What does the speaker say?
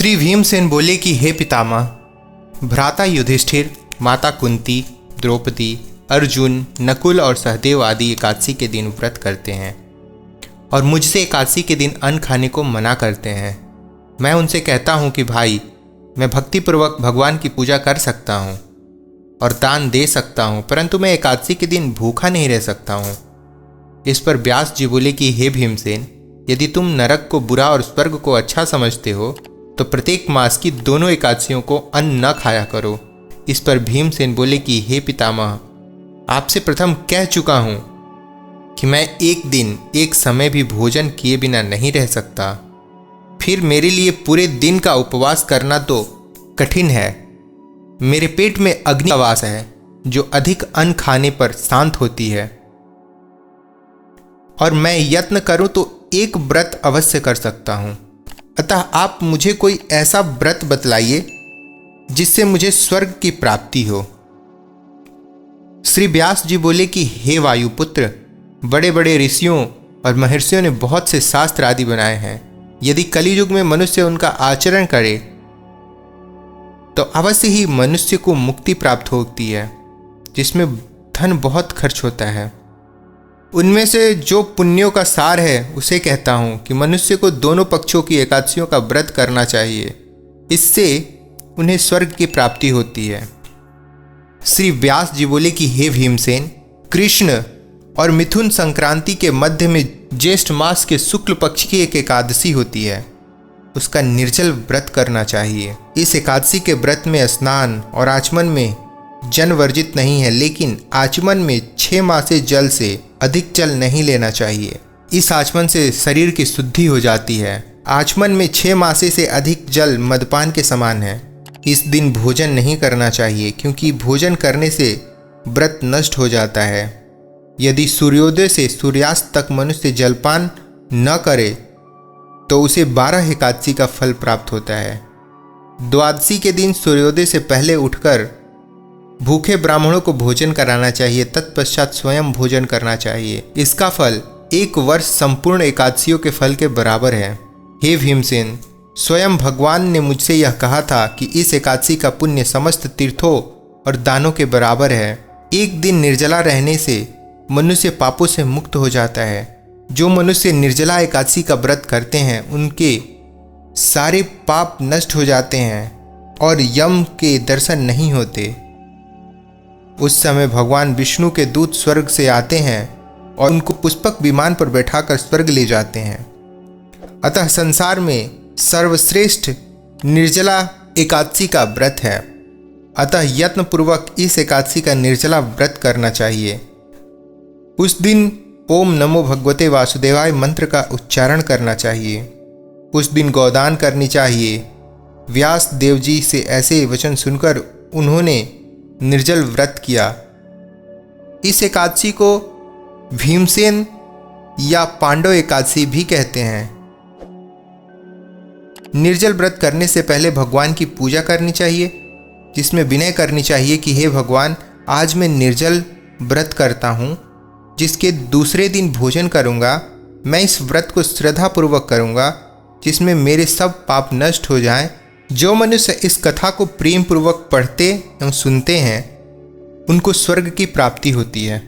श्री भीमसेन बोले कि हे पितामह, भ्राता युधिष्ठिर, माता कुंती, द्रौपदी, अर्जुन, नकुल और सहदेव आदि एकादशी के दिन व्रत करते हैं और मुझसे एकादशी के दिन अन्न खाने को मना करते हैं। मैं उनसे कहता हूँ कि भाई, मैं भक्तिपूर्वक भगवान की पूजा कर सकता हूँ और दान दे सकता हूँ, परंतु मैं एकादशी के दिन भूखा नहीं रह सकता हूँ। इस पर व्यास जी बोले कि हे भीमसेन, यदि तुम नरक को बुरा और स्वर्ग को अच्छा समझते हो तो प्रत्येक मास की दोनों एकादशियों को अन्न न खाया करो। इस पर भीमसेन बोले कि हे पितामह, आपसे प्रथम कह चुका हूँ कि मैं एक दिन एक समय भी भोजन किए बिना नहीं रह सकता, फिर मेरे लिए पूरे दिन का उपवास करना तो कठिन है। मेरे पेट में अग्नि का वास है जो अधिक अन्न खाने पर शांत होती है, और मैं यत्न करूं तो एक व्रत अवश्य कर सकता हूं। अतः आप मुझे कोई ऐसा व्रत बतलाइए जिससे मुझे स्वर्ग की प्राप्ति हो। श्री व्यास जी बोले कि हे वायुपुत्र, बड़े बड़े ऋषियों और महर्षियों ने बहुत से शास्त्र आदि बनाए हैं। यदि कलियुग में मनुष्य उनका आचरण करे तो अवश्य ही मनुष्य को मुक्ति प्राप्त होती है, जिसमें धन बहुत खर्च होता है। उनमें से जो पुण्यों का सार है उसे कहता हूँ कि मनुष्य को दोनों पक्षों की एकादशियों का व्रत करना चाहिए, इससे उन्हें स्वर्ग की प्राप्ति होती है। श्री व्यास जी बोले कि हे भीमसेन, कृष्ण और मिथुन संक्रांति के मध्य में ज्येष्ठ मास के शुक्ल पक्ष की एक एकादशी होती है, उसका निर्जल व्रत करना चाहिए। इस एकादशी के व्रत में स्नान और आचमन में जल वर्जित नहीं है, लेकिन आचमन में 6 मासे जल से अधिक जल नहीं लेना चाहिए। इस आचमन से शरीर की शुद्धि हो जाती है। आचमन में 6 मासे से अधिक जल मदपान के समान है। इस दिन भोजन नहीं करना चाहिए, क्योंकि भोजन करने से व्रत नष्ट हो जाता है। यदि सूर्योदय से सूर्यास्त तक मनुष्य जलपान न करे तो उसे 12 एकादशी का फल प्राप्त होता है। द्वादशी के दिन सूर्योदय से पहले उठकर भूखे ब्राह्मणों को भोजन कराना चाहिए, तत्पश्चात स्वयं भोजन करना चाहिए। इसका फल 1 वर्ष संपूर्ण एकादशियों के फल के बराबर है। हे भीमसेन, स्वयं भगवान ने मुझसे यह कहा था कि इस एकादशी का पुण्य समस्त तीर्थों और दानों के बराबर है। एक दिन निर्जला रहने से मनुष्य पापों से मुक्त हो जाता है। जो मनुष्य निर्जला एकादशी का व्रत करते हैं उनके सारे पाप नष्ट हो जाते हैं और यम के दर्शन नहीं होते। उस समय भगवान विष्णु के दूत स्वर्ग से आते हैं और उनको पुष्पक विमान पर बैठाकर स्वर्ग ले जाते हैं। अतः संसार में सर्वश्रेष्ठ निर्जला एकादशी का व्रत है। अतः यत्न पूर्वक इस एकादशी का निर्जला व्रत करना चाहिए। उस दिन ओम नमो भगवते वासुदेवाय मंत्र का उच्चारण करना चाहिए। उस दिन गौदान करनी चाहिए। व्यास देव जी से ऐसे वचन सुनकर उन्होंने निर्जल व्रत किया। इस एकादशी को भीमसेन या पांडव एकादशी भी कहते हैं। निर्जल व्रत करने से पहले भगवान की पूजा करनी चाहिए, जिसमें विनय करनी चाहिए कि हे भगवान, आज मैं निर्जल व्रत करता हूँ, जिसके दूसरे दिन भोजन करूँगा। मैं इस व्रत को श्रद्धापूर्वक करूँगा, जिसमें मेरे सब पाप नष्ट हो जाएं। जो मनुष्य इस कथा को प्रेम पूर्वक पढ़ते एवं सुनते हैं उनको स्वर्ग की प्राप्ति होती है।